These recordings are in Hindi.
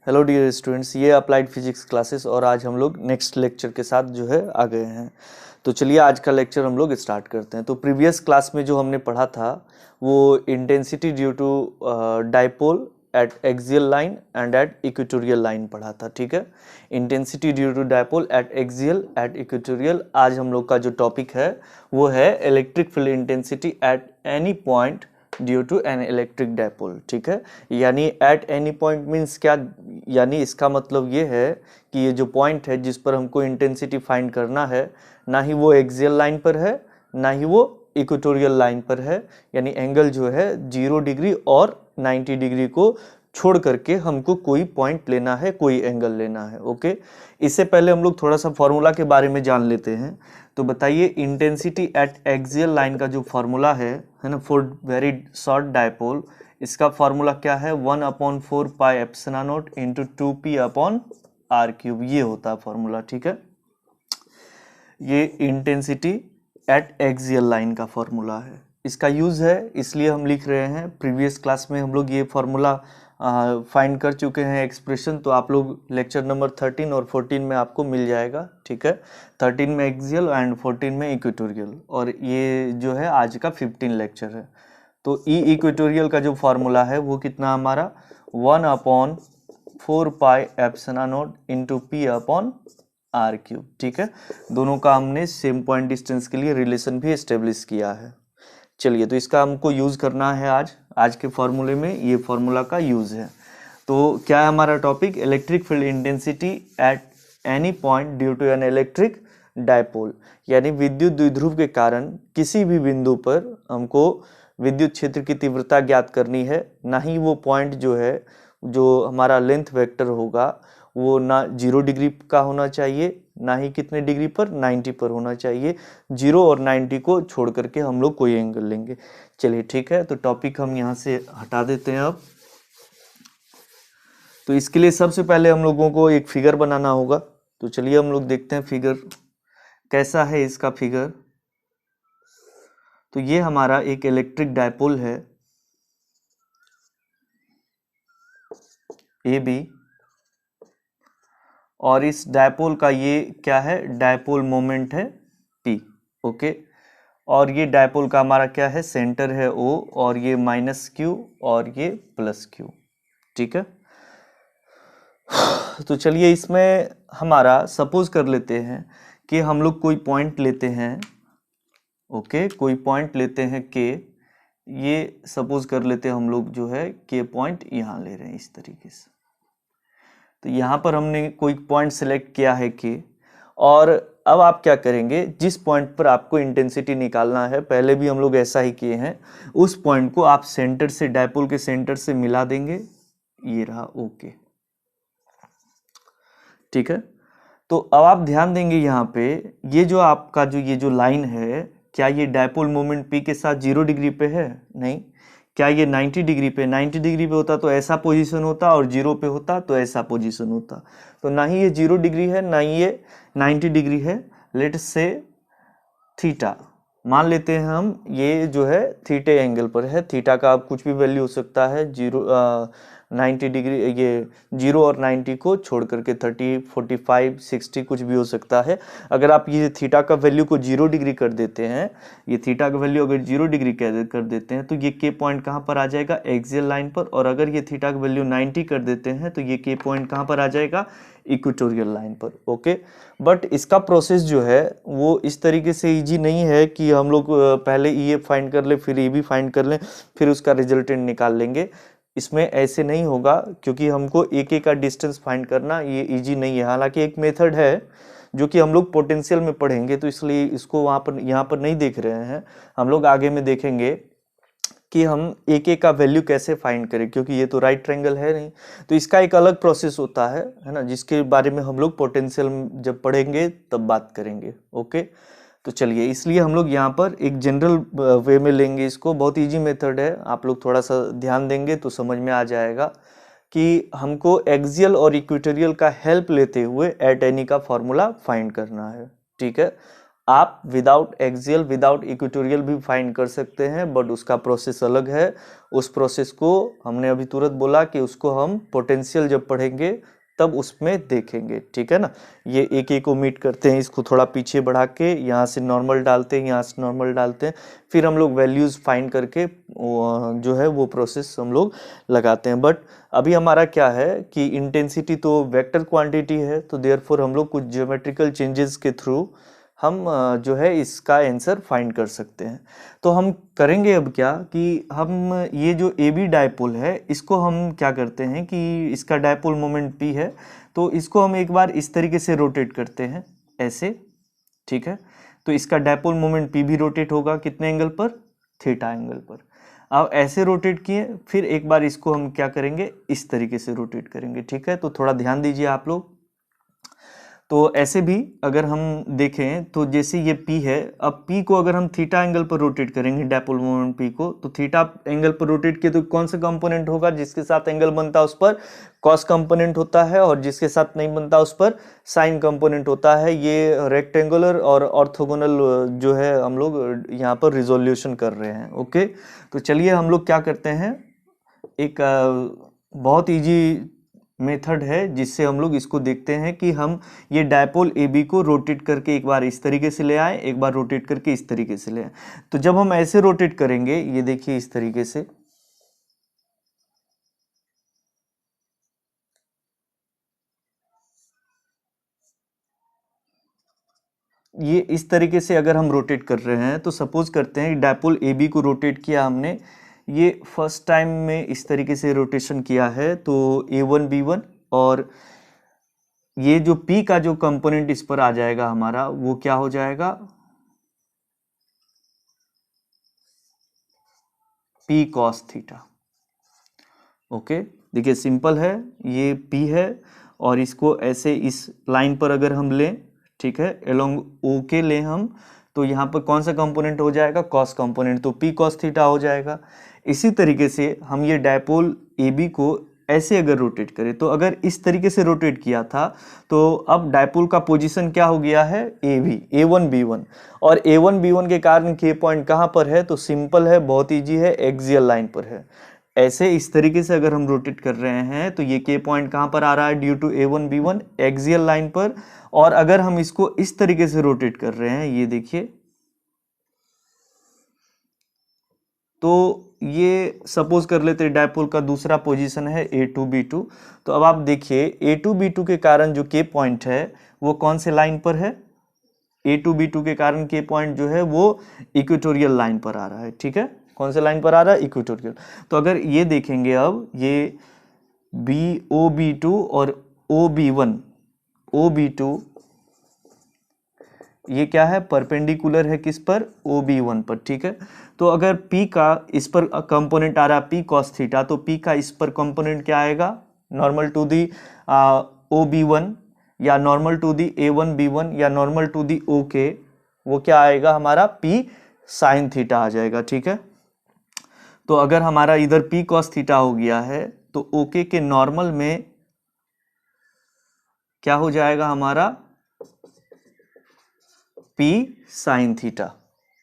हेलो डियर स्टूडेंट्स, ये अप्लाइड फिजिक्स क्लासेस और आज हम लोग नेक्स्ट लेक्चर के साथ जो है आ गए हैं। तो चलिए आज का लेक्चर हम लोग स्टार्ट करते हैं। तो प्रीवियस क्लास में जो हमने पढ़ा था वो intensity due to dipole at axial line and at equatorial line पढ़ा था। ठीक है, intensity due to dipole at axial at equatorial. आज हम लोग का जो टॉपिक है वो है electric field intensity at any point due to an electric dipole. ठीक है, यानी एट एनी पॉइंट मीन्स क्या, यानी इसका मतलब ये है कि ये जो पॉइंट है जिस पर हमको इंटेंसिटी फाइंड करना है, ना ही वो एक्सियल लाइन पर है ना ही वो इक्वेटोरियल लाइन पर है। यानी एंगल जो है 0 डिग्री और 90 डिग्री को छोड़ करके हमको कोई पॉइंट लेना है, कोई एंगल लेना है। ओके, इससे पहले हम लोग थोड़ा सा फॉर्मूला के बारे में जान लेते हैं। तो बताइए इंटेंसिटी एट एक्सियल लाइन का जो फॉर्मूला है ना, फॉर वेरी शॉर्ट डाइपोल, इसका फॉर्मूला क्या है? 1/4 pi epsilon naught into 2p upon r cube, ये होता है फॉर्मूला। ठीक है, ये इंटेंसिटी एट एक्सियल लाइन का फॉर्मूला है। इसका यूज है इसलिए हम लिख रहे हैं। प्रीवियस क्लास में हम लोग ये फॉर्मूला फाइंड कर चुके हैं एक्सप्रेशन, तो आप लोग लेक्चर नंबर 13 और 14 में आपको मिल जाएगा। ठीक है, 13 में एक्सियल एंड 14 में इक्वेटोरियल, और ये जो है आज का 15 लेक्चर है। तो ई इक्वेटोरियल का जो फॉर्मूला है वो कितना हमारा 1/4 pi epsilon naught into p upon r cube. ठीक है, दोनों का हमने सेम पॉइंट डिस्टेंस के लिए रिलेशन भी एस्टेब्लिश किया है। चलिए, तो इसका हमको यूज करना है आज के फॉर्मूले में, ये फॉर्मूला का यूज है। तो क्या है हमारा topic? Electric field intensity at any point due to an electric dipole, यानी विद्युत द्विध्रुव के कारण किसी भी बिंदु पर हमको विद्युत क्षेत्र की तीव्रता ज्ञात करनी है। ना ही वो पॉइंट जो है, जो हमारा लेंथ वेक्टर होगा, वो ना 0 डिग्री का होना चाहिए ना ही कितने डिग्री पर, 90 पर होना चाहिए। 0 और 90 को छोड़ करके हम लोग कोई एंगल लेंगे। चलिए ठीक है, तो टॉपिक हम यहाँ से हटा देते हैं अब। तो इसके लिए सबसे पहले हम लोगों को एक फिगर बनाना होगा। तो चलिए हम लोग देखते हैं फिगर कैसा है। इसका फिगर, तो ये हमारा एक इलेक्ट्रिक डाइपोल है AB, और इस डाइपोल का ये क्या है? डाइपोल मोमेंट है P। ओके, और ये डाइपोल का हमारा क्या है? सेंटर है O, और ये -Q और ये +Q। ठीक है, तो चलिए इसमें हमारा सपोज कर लेते हैं कि हम लोग कोई पॉइंट लेते हैं। ओके, कोई पॉइंट लेते हैं K, ये सपोज कर लेते हैं हम लोग जो है K पॉइंट यहाँ ले रहे हैं इस तरीके से। तो यहाँ पर हमने कोई पॉइंट सेलेक्ट किया है K, और अब आप क्या करेंगे? जिस पॉइंट पर आपको इंटेंसिटी निकालना है, पहले भी हम लोग ऐसा ही किए हैं, उस पॉइंट को आप सेंटर से, डाइपोल के सेंटर से मिला देंगे। ये रहा ओके। ठीक है, तो अब आप ध्यान देंगे यहाँ पे, ये जो आपका ये जो लाइन है, क्या ये डाइपोल मोमेंट P के साथ 0 डिग्री पे है? नहीं। क्या ये 90 डिग्री पे? 90 डिग्री पे होता तो ऐसा पोजीशन होता, और 0 पे होता तो ऐसा पोजीशन होता। तो ना ही ये 0 डिग्री है ना ही ये 90 डिग्री है। लेट्स से थीटा मान लेते हैं हम, ये जो है थीटे एंगल पर है। थीटा का अब कुछ भी वैल्यू हो सकता है, 90 डिग्री, ये 0 और 90 को छोड़ करके 30, 45, 60 कुछ भी हो सकता है। अगर आप ये थीटा का वैल्यू को 0 डिग्री कर देते हैं, ये थीटा का वैल्यू अगर 0 डिग्री कर देते हैं, तो ये के पॉइंट कहाँ पर आ जाएगा? एक्सियल लाइन पर। और अगर ये थीटा का वैल्यू 90 कर देते हैं, तो ये के पॉइंट कहाँ पर आ जाएगा? इक्वेटोरियल लाइन पर। ओके, बट इसका प्रोसेस जो है वो इस तरीके से इजी नहीं है कि हम लोग पहले ये फाइंड कर ले, फिर ये भी फाइंड कर लें, फिर उसका रिजल्टेंट निकाल लेंगे। इसमें ऐसे नहीं होगा, क्योंकि हमको एक एक का डिस्टेंस फाइंड करना ये इजी नहीं है। हालांकि एक मेथड है जो कि हम लोग पोटेंशियल में पढ़ेंगे, तो इसलिए इसको यहाँ पर नहीं देख रहे हैं। हम लोग आगे में देखेंगे कि हम एक एक का वैल्यू कैसे फाइंड करें, क्योंकि ये तो राइट ट्रायंगल है नहीं। तो इसका एक अलग प्रोसेस होता है ना, जिसके बारे में हम लोग पोटेंशियल जब पढ़ेंगे तब बात करेंगे। ओके, तो चलिए, इसलिए हम लोग यहाँ पर एक जनरल वे में लेंगे इसको। बहुत इजी मेथड है, आप लोग थोड़ा सा ध्यान देंगे तो समझ में आ जाएगा कि हमको एक्सियल और इक्वेटोरियल का हेल्प लेते हुए एट एनी का फॉर्मूला फाइंड करना है। ठीक है, आप विदाउट एक्सियल विदाउट इक्वेटोरियल भी फाइंड कर सकते हैं, बट उसका प्रोसेस अलग है। उस प्रोसेस को हमने अभी तुरंत बोला कि उसको हम पोटेंशियल जब पढ़ेंगे तब उसमें देखेंगे, ठीक है ना। ये एक एक ओमिट करते हैं, इसको थोड़ा पीछे बढ़ा के यहाँ से नॉर्मल डालते हैं, यहाँ से नॉर्मल डालते हैं, फिर हम लोग वैल्यूज़ फाइंड करके जो है वो प्रोसेस हम लोग लगाते हैं। बट अभी हमारा क्या है कि इंटेंसिटी तो वेक्टर क्वांटिटी है, तो देयरफॉर हम लोग कुछ ज्योमेट्रिकल चेंजेस के थ्रू हम जो है इसका आंसर फाइंड कर सकते हैं। तो हम करेंगे अब क्या कि हम ये जो ए बी डायपोल है इसको हम क्या करते हैं कि इसका डायपोल मोमेंट P है, तो इसको हम एक बार इस तरीके से रोटेट करते हैं ऐसे, ठीक है। तो इसका डायपोल मोमेंट P भी रोटेट होगा कितने एंगल पर, थीटा एंगल पर। अब ऐसे रोटेट किए, फिर एक बार इसको हम क्या करेंगे, इस तरीके से रोटेट करेंगे, ठीक है। तो थोड़ा ध्यान दीजिए आप लोग। तो ऐसे भी अगर हम देखें तो जैसे ये P है, अब P को अगर हम थीटा एंगल पर रोटेट करेंगे, डायपोल मोमेंट P को, तो थीटा एंगल पर रोटेट किए तो कौन सा कंपोनेंट होगा, जिसके साथ एंगल बनता है उस पर कॉस कंपोनेंट होता है, और जिसके साथ नहीं बनता उस पर साइन कंपोनेंट होता है। ये रेक्टेंगुलर और ऑर्थोगोनल जो है हम लोग यहाँ पर रिजोल्यूशन कर रहे हैं, ओके। तो चलिए हम लोग क्या करते हैं, एक बहुत इजी मेथड है जिससे हम लोग इसको देखते हैं कि हम ये डायपोल ए बी को रोटेट करके एक बार इस तरीके से ले आए, एक बार रोटेट करके इस तरीके से ले आए। तो जब हम ऐसे रोटेट करेंगे, ये देखिए इस तरीके से, ये इस तरीके से अगर हम रोटेट कर रहे हैं, तो सपोज करते हैं डायपोल ए बी को रोटेट किया हमने, ये फर्स्ट टाइम में इस तरीके से रोटेशन किया है, तो A1 B1, और ये जो P का जो कंपोनेंट इस पर आ जाएगा हमारा, वो क्या हो जाएगा, P cos थीटा, ओके। देखिए सिंपल है, ये P है और इसको ऐसे इस लाइन पर अगर हम लें, ठीक है, अलोंग O के लें हम, तो यहाँ पर कौन सा कंपोनेंट हो जाएगा, कॉस कंपोनेंट, तो P cos थीटा हो जाएगा। इसी तरीके से हम ये डायपोल AB को ऐसे अगर रोटेट करें, तो अगर इस तरीके से रोटेट किया था, तो अब डायपोल का पोजीशन क्या हो गया है, AB, A1 B1, और A1 B1 के कारण K पॉइंट कहाँ पर है, तो सिंपल है, बहुत ईजी है, एक्सियल लाइन पर है। ऐसे इस तरीके से अगर हम रोटेट कर रहे हैं, तो ये K पॉइंट कहाँ पर आ रहा है, due to A1 B1, axial line पर। और अगर हम इसको इस तरीके से रोटेट कर रहे हैं, ये देखिए, तो ये सपोज कर लेते हैं डायपोल का दूसरा पोजीशन है A2 B2। तो अब आप देखिए A2 B2 के कारण जो K पॉइंट है वो कौन से लाइन पर है, A2 B2 के कारण K पॉइंट जो है वो इक्वेटोरियल लाइन पर आ रहा है, ठीक है। कौन से लाइन पर आ रहा है, इक्वेटोरियल। तो अगर ये देखेंगे, अब ये BOB2 और OB2 ये क्या है, परपेंडिकुलर है किस पर, OB1 पर, ठीक है। तो अगर P का इस पर कंपोनेंट आ रहा है P cos थीटा, तो P का इस पर कंपोनेंट क्या आएगा, नॉर्मल टू दी OB1 या normal to the A1 B1 या नॉर्मल टू दी OK, वो क्या आएगा हमारा, P sin थीटा आ जाएगा, ठीक है। तो अगर हमारा इधर P cos थीटा हो गया है, तो OK के नॉर्मल में क्या हो जाएगा हमारा, P sin थीटा,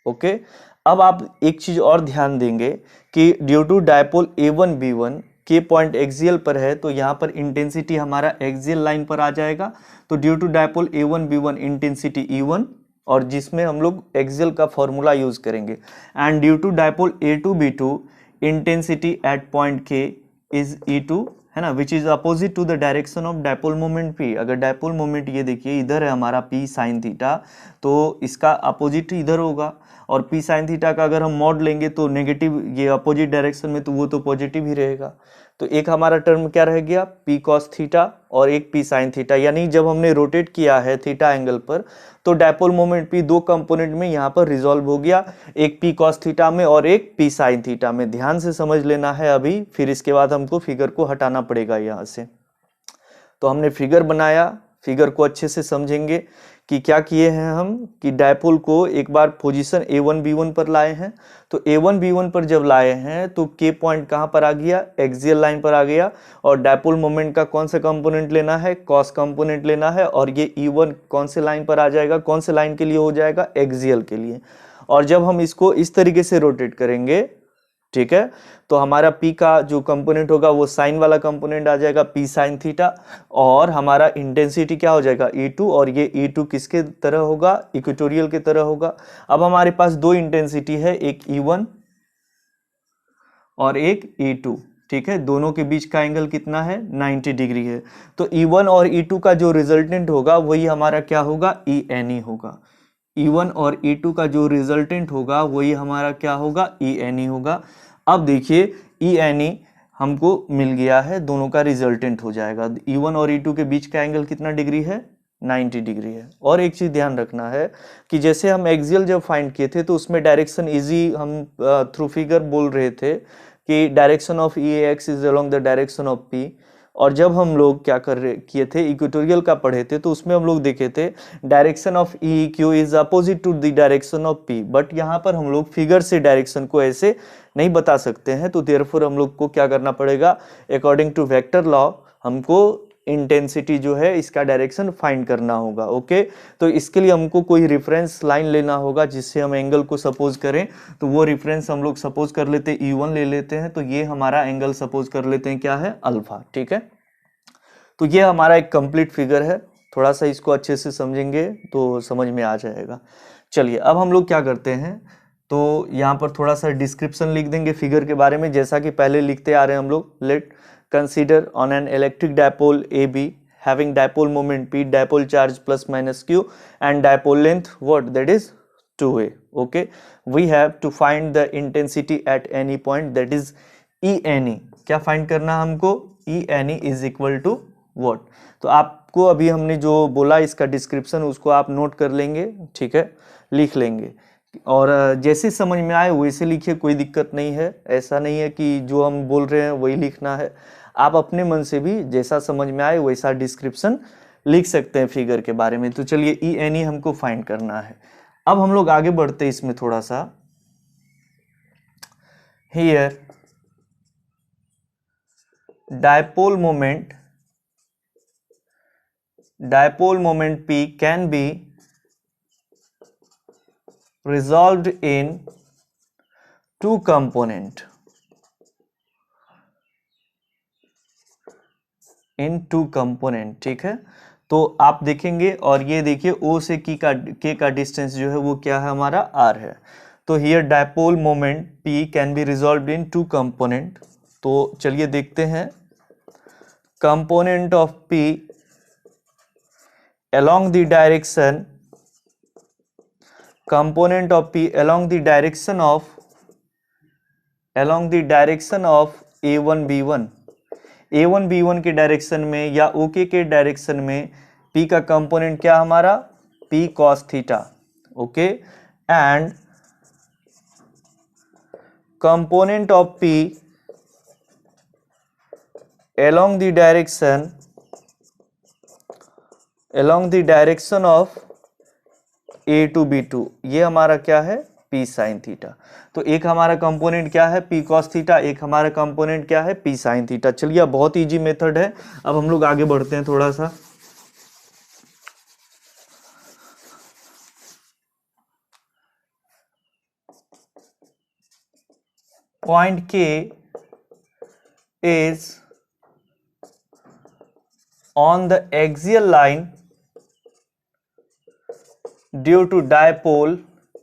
ओके। अब आप एक चीज और ध्यान देंगे कि due to dipole A1 B1 के पॉइंट एक्सियल पर है, तो यहाँ पर इंटेंसिटी हमारा एक्सियल लाइन पर आ जाएगा। तो due to dipole A1 B1 intensity E1, और जिसमें हम लोग एक्सियल का फॉर्मूला यूज करेंगे। And due to dipole A2 B2 intensity at point K is E2, है ना, which is opposite to the direction of dipole moment P। अगर डायपोल मोमेंट ये देखिए इधर है हमारा P sin थीटा, तो इसका अपोजिट इधर होगा, और P sin थीटा का अगर हम मॉड लेंगे तो नेगेटिव, ये अपोजिट डायरेक्शन में, तो वो तो पॉजिटिव ही रहेगा। तो एक हमारा टर्म क्या रह गया, P cos थीटा, और एक P sin थीटा। यानी जब हमने रोटेट किया है थीटा एंगल पर, तो डायपोल मोमेंट P दो कंपोनेंट में यहाँ पर रिजॉल्व हो गया, एक P cos थीटा में और एक P sin थीटा में। ध्यान से समझ लेना है अभी, फिर इसके बाद हमको फिगर को हटाना पड़ेगा यहाँ से। तो हमने फिगर बनाया, फिगर को अच्छे से समझेंगे कि क्या किए हैं हम, कि डायपोल को एक बार पोजीशन A1 B1 पर लाए हैं। तो A1 B1 पर जब लाए हैं तो के पॉइंट कहाँ पर आ गया, एक्सियल लाइन पर आ गया, और डायपोल मोमेंट का कौन सा कंपोनेंट लेना है, कॉस कंपोनेंट लेना है, और ये E1 कौन से लाइन पर आ जाएगा, कौन से लाइन के लिए हो जाएगा, एक्सियल के लिए। और जब हम इसको इस तरीके से रोटेट करेंगे, ठीक है, तो हमारा P का जो कंपोनेंट होगा वो साइन वाला कंपोनेंट आ जाएगा, P साइन थीटा, और हमारा इंटेंसिटी क्या हो जाएगा, E2, और ये E2 किसके तरह होगा, इक्वेटोरियल के तरह होगा। अब हमारे पास दो इंटेंसिटी है, एक E1 और एक E2, ठीक है, दोनों के बीच का एंगल कितना है, 90 डिग्री है। तो E1 और E2 का जो रिजल्टेंट होगा वही हमारा क्या होगा, ENE होगा। E1 और E2 का जो रिजल्टेंट होगा वही हमारा क्या होगा, ENE होगा। अब देखिए ENE हमको मिल गया है, दोनों का रिजल्टेंट हो जाएगा। E1 और E2 के बीच का एंगल कितना डिग्री है, 90 डिग्री है। और एक चीज ध्यान रखना है कि जैसे हम एक्सियल जब फाइंड किए थे तो उसमें डायरेक्शन इजी हम थ्रू फिगर बोल रहे थे कि direction of EAX is along the direction of P। और जब हम लोग क्या कर रहे किए थे, इक्वेटोरियल का पढ़े थे, तो उसमें हम लोग देखे थे direction of EQ is opposite to the direction of P। But यहाँ पर हम लोग फिगर से डायरेक्शन को ऐसे नहीं बता सकते हैं, तो देयरफॉर हम लोग को क्या करना पड़ेगा, अकॉर्डिंग टू वेक्टर लॉ हमको इंटेंसिटी जो है इसका डायरेक्शन फाइंड करना होगा। ओके, तो इसके लिए हमको कोई रेफरेंस लाइन लेना होगा जिससे हम एंगल को सपोज करें। तो वो रेफरेंस हम लोग सपोज कर लेते हैं E1 ले लेते हैं, तो ये हमारा एंगल सपोज कर लेते हैं क्या है, अल्फा। ठीक है, तो ये हमारा एक कंप्लीट फिगर है, थोड़ा सा इसको अच्छे से समझेंगे तो समझ में आ जाएगा। चलिए अब हम लोग क्या करते हैं, तो यहाँ पर थोड़ा सा डिस्क्रिप्शन लिख देंगे फिगर के बारे में, जैसा कि पहले लिखते आ रहे हैं हम लोग। Late consider on an electric dipole AB having dipole moment P, dipole charge plus minus Q, and dipole length what, that is 2a. Okay, we have to find the intensity at any point, that is ENE। क्या फाइंड करना हमको, ENE is equal to what। तो आपको अभी हमने जो बोला इसका डिस्क्रिप्शन उसको आप नोट कर लेंगे, ठीक है, लिख लेंगे, और जैसे समझ में आए वैसे लिखिए, कोई दिक्कत नहीं है। ऐसा नहीं है कि जो हम बोल रहे हैं वही लिखना है, आप अपने मन से भी जैसा समझ में आए वैसा डिस्क्रिप्शन लिख सकते हैं फिगर के बारे में। तो चलिए ENE हमको फाइंड करना है। अब हम लोग आगे बढ़ते हैं इसमें थोड़ा सा। Here dipole moment P can B resolved in two component, ठीक है। तो आप देखेंगे, और ये देखिए O से K का डिस्टेंस जो है वो क्या है, हमारा R है। तो here dipole moment P can be resolved in two component. तो चलिए देखते हैं, component of P along the direction, component of P along the direction of A1 B1, A1 B1 के डायरेक्शन में या OK के डायरेक्शन में P का कंपोनेंट क्या हमारा, P cos theta. Okay, and component of P along the direction of A to B2, ये हमारा क्या है, P साइन थीटा। तो एक हमारा कंपोनेंट क्या है, P cos थीटा, एक हमारा कंपोनेंट क्या है, P साइन थीटा। चलिए बहुत इजी मेथड है। अब हम लोग आगे बढ़ते हैं थोड़ा सा। Point K is on the axial line due to dipole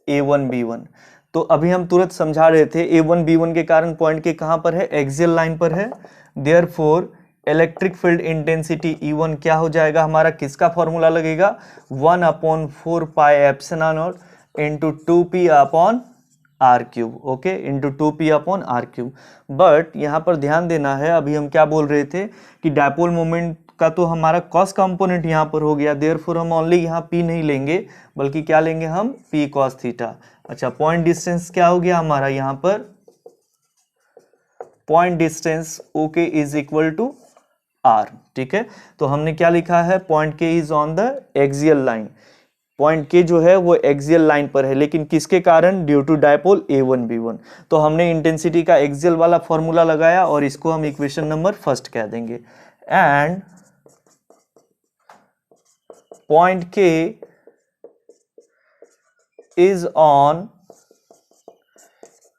A1 B1। तो अभी हम तुरंत समझा रहे थे, A1 B1 के कारण पॉइंट के कहां पर है, एक्सियल लाइन पर है। Therefore electric field intensity E1 क्या हो जाएगा हमारा, किसका फॉर्मूला लगेगा, 1/4 pi epsilon naught into 2p upon R cube. Okay, into 2p upon R cube. But यहाँ पर ध्यान देना है, अभी हम क्या बोल रहे थे कि डायपोल मोमेंट का तो हमारा कॉस कंपोनेंट यहाँ पर हो गया, देयरफॉर हम ओनली यहाँ P नहीं लेंगे बल्कि क्या लेंगे हम, P cos थीटा। अच्छा, पॉइंट डिस्टेंस क्या हो गया हमारा, यहाँ पर point distance OK is equal to R. ठीक है, तो हमने क्या लिखा है, point K is on the axial line. Point K जो है वो एक्सियल लाइन पर है, लेकिन किसके कारण, ड्यू टू डायपोल A1B1। तो हमने इंटेंसिटी का एक्सियल वाला फॉर्मूला लगाया और इसको हम इक्वेशन नंबर फर्स्ट कह देंगे। And point K is on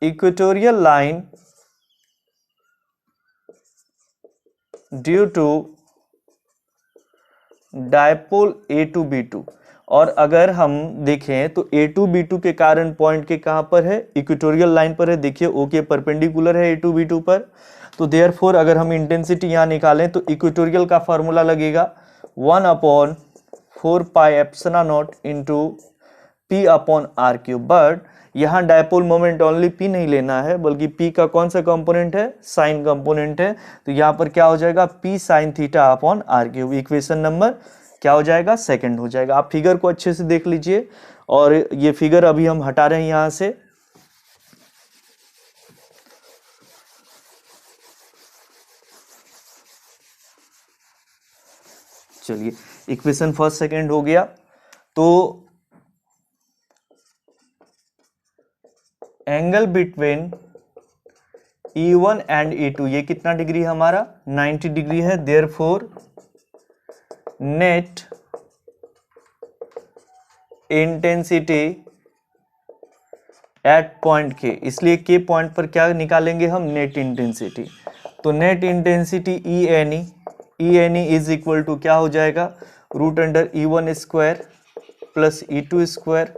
equatorial line due to dipole A2B2। और अगर हम देखें तो A2B2 के कारण पॉइंट के कहां पर है, इक्वेटोरियल लाइन पर है। देखिए O के परपेंडिकुलर है A2B2 पर। तो देयरफॉर अगर हम इंटेंसिटी यहां निकालें तो इक्वेटोरियल का फॉर्मूला लगेगा 1/4 pi epsilon naught into P upon R cube. But यहाँ डायपोल मोमेंट ओनली P नहीं लेना है, बल्कि P का कौन सा कंपोनेंट है, साइन कंपोनेंट है। तो यहाँ पर क्या हो जाएगा, P sine theta upon R cube. Equation number क्या हो जाएगा, सेकंड हो जाएगा। आप फिगर को अच्छे से देख लीजिए, और ये फिगर अभी हम हटा रहे हैं यहां से। चलिए, इक्वेशन फर्स्ट सेकंड हो गया। तो angle between E1 and E2 ये कितना डिग्री हमारा, 90 डिग्री है। Therefore net intensity at point के, इसलिए के पॉइंट पर क्या निकालेंगे हम, नेट इंटेंसिटी। तो net intensity E N E is equal to क्या हो जाएगा, root under E1 square plus E2 square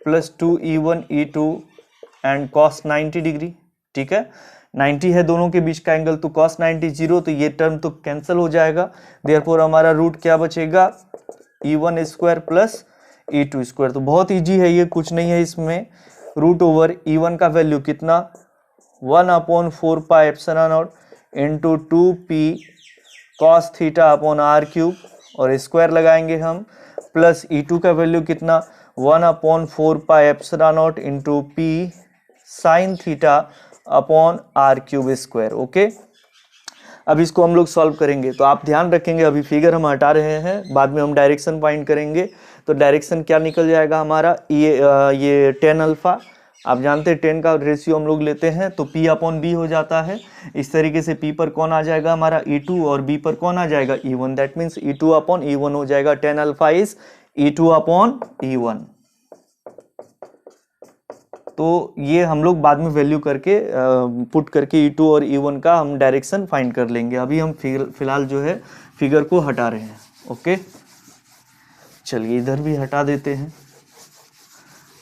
plus 2E1 E2 and cos 90 degree. ठीक है, 90 है दोनों के बीच का एंगल, तो कॉस 90 0, तो ये टर्म तो कैंसिल हो जाएगा। देयरफॉर हमारा रूट क्या बचेगा, E1 square plus E2 square. तो बहुत इजी है ये, कुछ नहीं है इसमें। रूट ओवर E1 का वैल्यू कितना, 1/4 pi epsilon naught into 2P cos theta upon R cube, और स्क्वायर लगाएंगे हम, प्लस E2 का वैल्यू कितना, 1/4 pi epsilon naught into P sine theta upon R cube square. Okay, अब इसको हम लोग सॉल्व करेंगे। तो आप ध्यान रखेंगे, अभी फिगर हम हटा रहे हैं, बाद में हम डायरेक्शन फाइंड करेंगे। तो डायरेक्शन क्या निकल जाएगा हमारा, ये 10 अल्फा। आप जानते हैं 10 का रेशियो हम लोग लेते हैं तो P अपॉन बी हो जाता है। इस तरीके से P पर कौन आ जाएगा हमारा, E2, और B पर कौन आ जाएगा, E1। That means E2 upon E1 हो जाएगा। 10 alpha is E2 upon E1। तो ये हम लोग बाद में वैल्यू करके पुट करके E2 और E1 का हम डायरेक्शन फाइंड कर लेंगे। अभी हम फिलहाल जो है फिगर को हटा रहे हैं। ओके, चलिए इधर भी हटा देते हैं।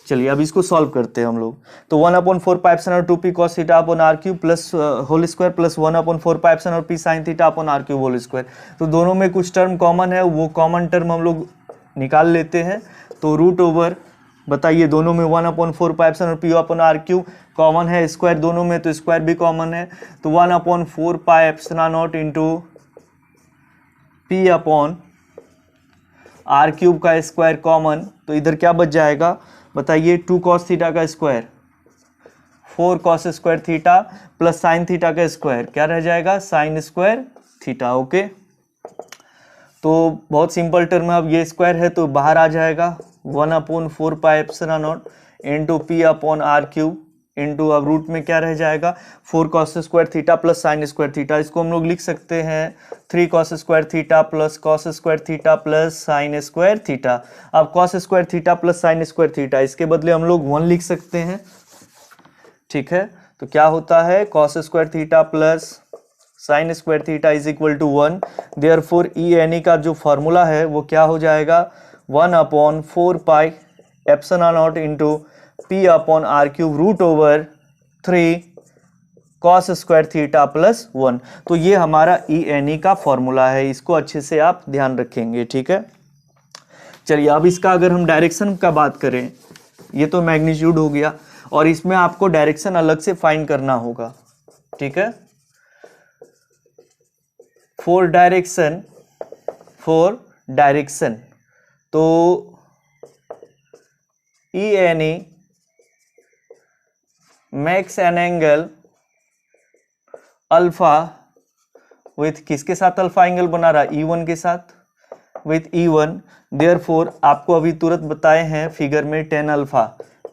चलिए अब इसको सॉल्व करते हैं हम लोग। तो 1/4 pi epsilon naught 2P cos theta upon R cube plus whole square plus 1/4 pi epsilon naught P sine theta upon R cube whole square. तो दोनों में कुछ टर्म कॉमन है, वो कॉमन टर्म हम लोग निकाल लेते हैं। तो रूट ओवर, बताइए दोनों में 1/4 pi epsilon naught P upon R cube common है, स्क्वायर दोनों में तो स्क्वायर भी कॉमन है। तो 1/4 pi epsilon naught into P upon R cube का स्क्वायर कॉमन, तो इधर क्या बच जाएगा बताइए, 2 cos थीटा का square, 4 cos square theta plus sine theta का स्क्वायर, क्या रह जाएगा, साइन स्क्वायर थीटा। ओके, तो बहुत सिंपल टर्म है। अब ये स्क्वायर है तो बाहर आ जाएगा, 1/4 pi epsilon naught into P upon R cube into, अब रूट में क्या रह जाएगा, 4 cos square theta plus sine square theta. इसको हम लोग लिख सकते हैं 3 cos square theta plus cos square theta plus sine square theta. अब cos square theta plus sine square theta, इसके बदले हम लोग 1 लिख सकते हैं। ठीक है, तो क्या होता है, cos square theta plus sine square theta is equal to 1। Therefore E का जो फॉर्मूला है वो क्या हो जाएगा, 1/4 pi epsilon naught into P upon R cube root over 3 cos square theta plus 1। तो ये हमारा E का फॉर्मूला है, इसको अच्छे से आप ध्यान रखेंगे। ठीक है, चलिए अब इसका अगर हम डायरेक्शन का बात करें, ये तो मैग्नीट्यूड हो गया, और इसमें आपको डायरेक्शन अलग से फाइंड करना होगा। ठीक है, फॉर डायरेक्शन तो E makes an angle alpha with किसके साथ अल्फा एंगल बना रहा है, E1 के साथ, विथ E1, देयरफॉर आपको अभी तुरंत बताए हैं फिगर में tan alpha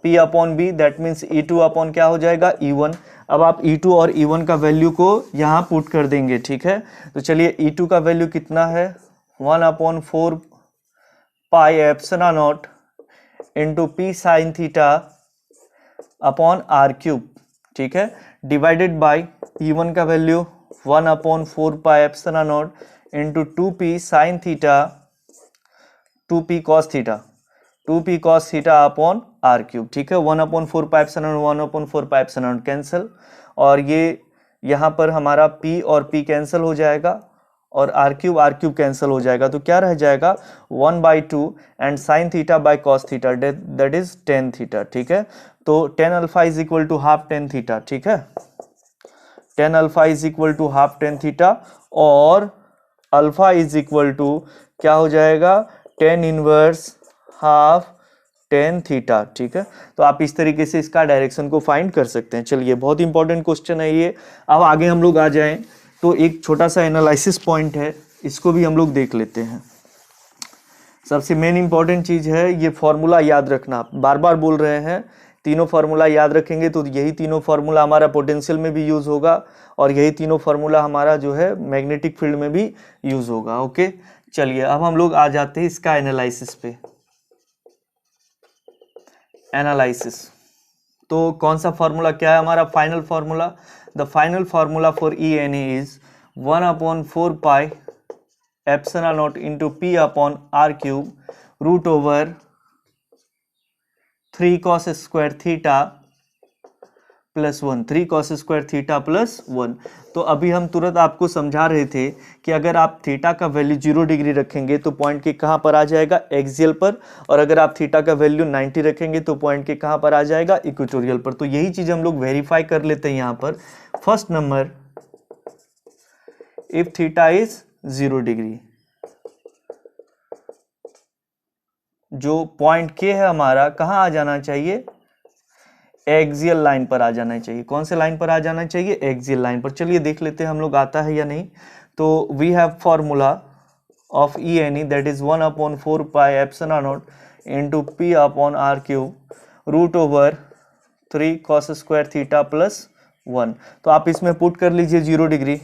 P upon B, that means E2 upon क्या हो जाएगा, E1। अब आप E2 और E1 का वैल्यू को यहाँ पुट कर देंगे, ठीक है। तो चलिए E2 का वैल्यू कितना है, 1/4 pi epsilon naught into P sine theta upon R cube, ठीक है, डिवाइडेड बाई E1 का value 1/4 pi epsilon naught into 2p sine theta 2p cos theta upon R cube, ठीक है। 1/4 pi epsilon 1/4 pi epsilon cancel, और ये यहाँ पर हमारा p और p कैंसिल हो जाएगा और आर क्यूब कैंसिल हो जाएगा, तो क्या रह जाएगा 1/2 and sine theta by cos theta, that is tan theta, ठीक है। तो tan alpha is equal to half tan theta, ठीक है। tan alpha is equal to half tan theta, और अल्फा इज इक्वल टू क्या हो जाएगा, tan inverse half tan theta, ठीक है। तो आप इस तरीके से इसका डायरेक्शन को फाइंड कर सकते हैं। चलिए, बहुत इंपॉर्टेंट क्वेश्चन है ये। अब आगे हम लोग आ जाएं तो एक छोटा सा एनालिसिस पॉइंट है, इसको भी हम लोग देख लेते हैं। सबसे मेन इंपॉर्टेंट चीज है ये फॉर्मूला याद रखना, बार बार बोल रहे हैं, तीनों फार्मूला याद रखेंगे तो यही तीनों फार्मूला हमारा पोटेंशियल में भी यूज होगा और यही तीनों फार्मूला हमारा जो है मैग्नेटिक फील्ड में भी यूज होगा। ओके, चलिए अब हम लोग आ जाते हैं इसका एनालिसिस पे। एनालिसिस तो कौन सा फार्मूला, क्या है हमारा final formula, the final formula for E N is 1/4 pi epsilon naught into P upon R cube root over 3 cos square theta plus 1, 3 cos square theta plus 1। तो अभी हम तुरंत आपको समझा रहे थे कि अगर आप थीटा का वैल्यू 0 डिग्री रखेंगे तो पॉइंट के कहाँ पर आ जाएगा, एक्सियल पर, और अगर आप थीटा का वैल्यू 90 रखेंगे तो पॉइंट के कहाँ पर आ जाएगा, इक्वेटोरियल पर। तो यही चीज हम लोग वेरीफाई कर लेते हैं यहाँ पर। First number, if theta is 0 degree, जो पॉइंट के है हमारा कहाँ आ जाना चाहिए, एक्सियल लाइन पर आ जाना चाहिए। कौन से लाइन पर आ जाना चाहिए, एक्सियल लाइन पर। चलिए देख लेते हैं हम लोग आता है या नहीं। तो we have formula of E N E, that is 1/4 pi epsilon naught into P upon R cube root over 3 cos square theta plus 1। तो आप इसमें पुट कर लीजिए 0 degree,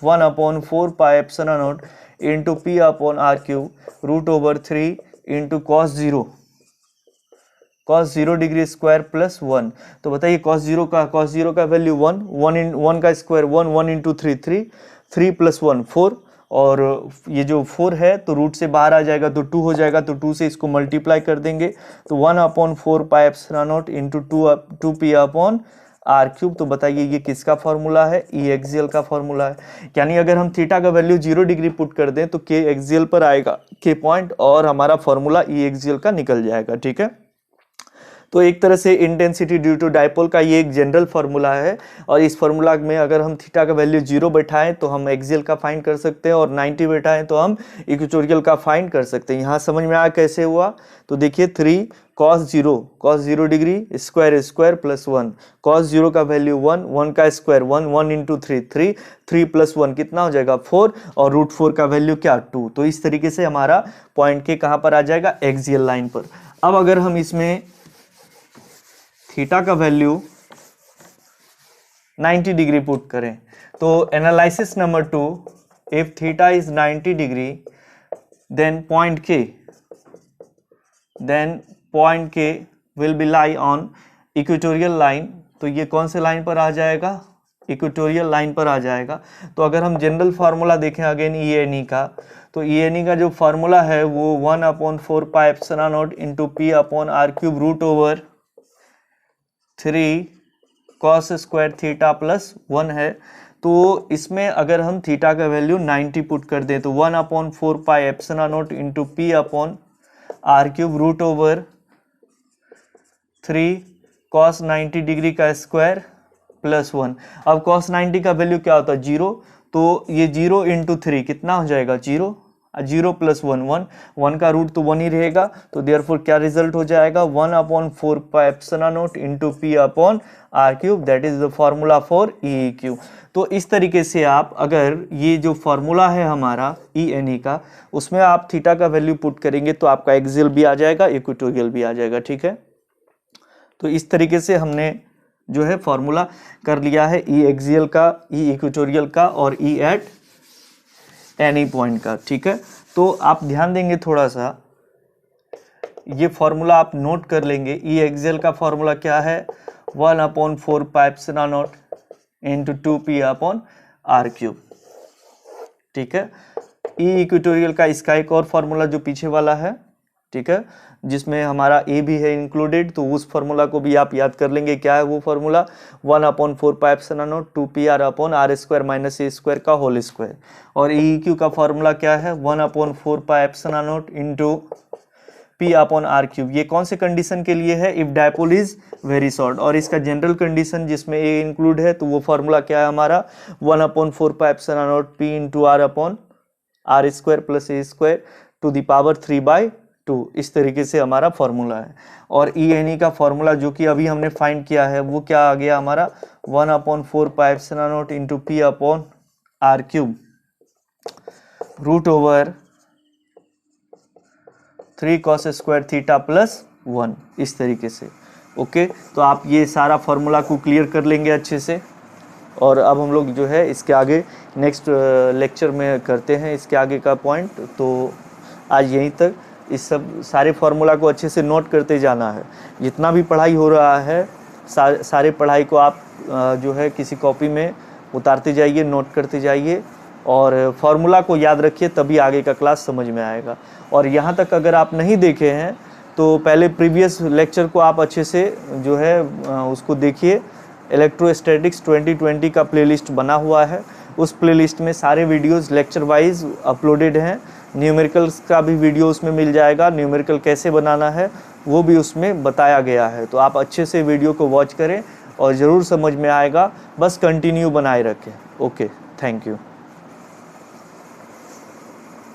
1/4 pi epsilon naught into P upon R cube root over 3 into cos 0 degree square plus 1। तो बताइए cos 0 का वैल्यू 1, 1 का स्क्वायर 1 इंटू 3 प्लस 1 4, और ये जो 4 है तो रूट से बाहर आ जाएगा तो 2 हो जाएगा, तो 2 से इसको मल्टीप्लाई कर देंगे तो 1/4 pi epsilon naught into 2 P upon R cube. तो बताइए ये किसका फॉर्मूला है, ई एक्सियल का फॉर्मूला है। यानी अगर हम थीटा का वैल्यू 0 डिग्री पुट कर दें तो के एक्सियल पर आएगा के पॉइंट, और हमारा फॉर्मूला ई एक्सियल का निकल जाएगा, ठीक है। तो एक तरह से इंटेंसिटी ड्यू टू डाइपोल का ये एक जनरल फार्मूला है, और इस फार्मूला में अगर हम थीटा का वैल्यू 0 बैठाएं तो हम एक्सियल का फाइंड कर सकते हैं, और 90 बैठाएं तो हम इक्वेटोरियल का फाइंड कर सकते हैं। यहाँ समझ में आया कैसे हुआ, तो देखिए 3 cos 0 degree square plus 1, cos 0 का वैल्यू 1, 1 का स्क्वायर 1 इंटू 3 प्लस 1 कितना हो जाएगा 4, और रूट 4 का वैल्यू क्या 2। तो इस तरीके से हमारा पॉइंट के कहाँ पर आ जाएगा, एक्सियल लाइन पर। अब अगर हम इसमें थीटा का वैल्यू 90 डिग्री पुट करें तो analysis number 2, if theta is 90 degree then point K will be lie on equatorial line. तो ये कौन से लाइन पर आ जाएगा, इक्वेटोरियल लाइन पर आ जाएगा। तो अगर हम जनरल फार्मूला देखें अगेन ई एन ई का, तो ई एन ई का जो फार्मूला है वो 1/4 pi epsilon naught into P upon R cube root over 3 cos square theta plus 1 है। तो इसमें अगर हम थीटा का वैल्यू 90 पुट कर दें तो 1/4 pi epsilon naught into P upon R cube root over 3 cos 90 degree का स्क्वायर प्लस 1। अब cos 90 का वैल्यू क्या होता है 0, तो ये 0 इंटू 3 कितना हो जाएगा 0, 0 प्लस 1 1, 1 का रूट तो 1 ही रहेगा, तो देयरफॉर क्या रिजल्ट हो जाएगा 1/4 pi epsilon naught into P upon R cube, that is the formula for E Q. तो इस तरीके से आप अगर ये जो फॉर्मूला है हमारा ई एन ई का, उसमें आप थीटा का वैल्यू पुट करेंगे तो आपका एक्सियल भी आ जाएगा, इक्वेटोरियल भी आ जाएगा, ठीक है। तो इस तरीके से हमने जो है फॉर्मूला कर लिया है ई एक्सियल का, ई इक्वेटोरियल का और ई एट एनी पॉइंट का, ठीक है। तो आप ध्यान देंगे थोड़ा सा, ये फॉर्मूला आप नोट कर लेंगे। ई एक्सियल का फॉर्मूला क्या है 1/4 pi epsilon naught into 2p upon R cube, ठीक है। ई इक्वेटोरियल का इसका एक और फॉर्मूला जो पीछे वाला है, ठीक है, जिसमें हमारा ए भी है इंक्लूडेड, तो उस फॉर्मूला को भी आप याद कर लेंगे। क्या है वो formula 1/4 pi epsilon naught 2pr upon R square minus A square का होल स्क्वायर। और ई क्यू का फॉर्मूला क्या है 1/4 pi epsilon naught into P upon R cube. ये कौन से कंडीशन के लिए है, if dipole is very short. और इसका जनरल कंडीशन जिसमें ए इंक्लूड है, तो वो फॉर्मूला क्या है हमारा 1/4 pi epsilon naught P into R upon R square plus A square to the power 3/2। इस तरीके से हमारा फॉर्मूला है। और ई एन ई का फॉर्मूला जो कि अभी हमने फाइंड किया है वो क्या आ गया हमारा 1/4 pi epsilon naught into P upon R cube root over 3 cos square theta plus 1, इस तरीके से। ओके, तो आप ये सारा फॉर्मूला को क्लियर कर लेंगे अच्छे से। और अब हम लोग जो है इसके आगे नेक्स्ट लेक्चर में करते हैं इसके आगे का पॉइंट। तो आज यहीं तक, इस सब सारे फार्मूला को अच्छे से नोट करते जाना है। जितना भी पढ़ाई हो रहा है सारे पढ़ाई को आप जो है किसी कॉपी में उतारते जाइए, नोट करते जाइए और फार्मूला को याद रखिए, तभी आगे का क्लास समझ में आएगा। और यहाँ तक अगर आप नहीं देखे हैं तो पहले प्रीवियस लेक्चर को आप अच्छे से जो है उसको देखिए। इलेक्ट्रोस्टैटिक्स 2020 का प्लेलिस्ट बना हुआ है, उस प्लेलिस्ट में सारे वीडियोस लेक्चर वाइज अपलोडेड हैं। न्यूमेरिकल्स का भी वीडियो उसमें मिल जाएगा, न्यूमेरिकल कैसे बनाना है वो भी उसमें बताया गया है। तो आप अच्छे से वीडियो को वॉच करें और ज़रूर समझ में आएगा, बस कंटिन्यू बनाए रखें। Okay, thank you.